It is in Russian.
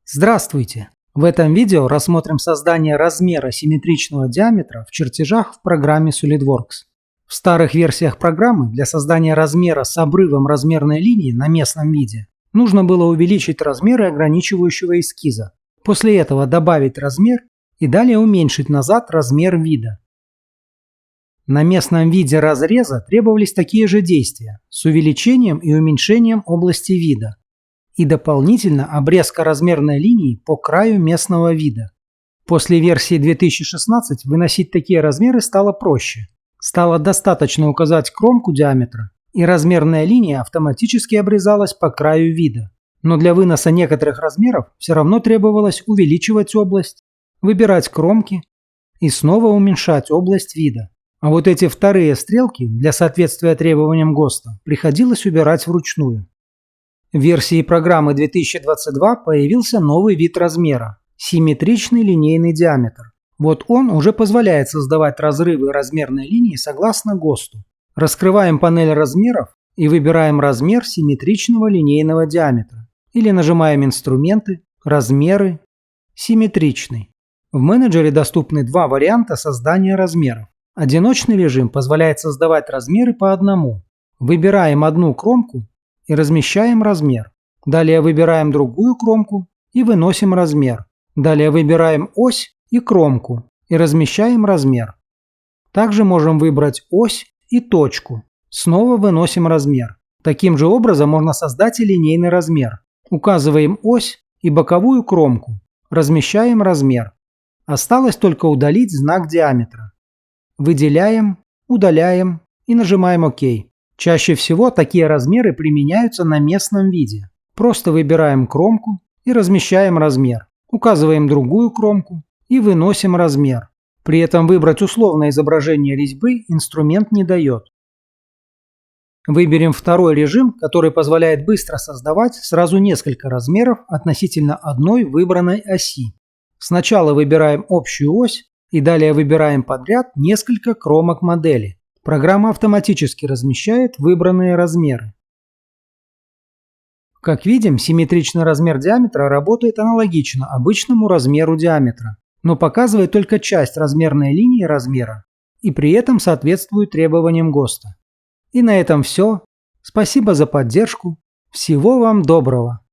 Здравствуйте! В этом видео рассмотрим создание размера симметричного диаметра в чертежах в программе SolidWorks. В старых версиях программы для создания размера с обрывом размерной линии на местном виде нужно было увеличить размеры ограничивающего эскиза, после этого добавить размер и далее уменьшить назад размер вида. На местном виде разреза требовались такие же действия с увеличением и уменьшением области вида и дополнительно обрезка размерной линии по краю местного вида. После версии 2016 выносить такие размеры стало проще. Стало достаточно указать кромку диаметра, и размерная линия автоматически обрезалась по краю вида. Но для выноса некоторых размеров все равно требовалось увеличивать область, выбирать кромки и снова уменьшать область вида. А вот эти вторые стрелки для соответствия требованиям ГОСТа приходилось убирать вручную. В версии программы 2022 появился новый вид размера – симметричный линейный диаметр. Вот он уже позволяет создавать разрывы размерной линии согласно ГОСТу. Раскрываем панель размеров и выбираем размер симметричного линейного диаметра. Или нажимаем инструменты, размеры, симметричный. В менеджере доступны два варианта создания размеров. Одиночный режим позволяет создавать размеры по одному. Выбираем одну кромку и размещаем размер. Далее выбираем другую кромку и выносим размер. Далее выбираем ось и кромку и размещаем размер. Также можем выбрать ось и точку. Снова выносим размер. Таким же образом можно создать и линейный размер. Указываем ось и боковую кромку. Размещаем размер. Осталось только удалить знак диаметра. Выделяем, удаляем и нажимаем ОК. Чаще всего такие размеры применяются на местном виде. Просто выбираем кромку и размещаем размер. Указываем другую кромку и выносим размер. При этом выбрать условное изображение резьбы инструмент не дает. Выберем второй режим, который позволяет быстро создавать сразу несколько размеров относительно одной выбранной оси. Сначала выбираем общую ось и далее выбираем подряд несколько кромок модели. Программа автоматически размещает выбранные размеры. Как видим, симметричный размер диаметра работает аналогично обычному размеру диаметра, но показывает только часть размерной линии размера и при этом соответствует требованиям ГОСТа. И на этом все. Спасибо за поддержку. Всего вам доброго!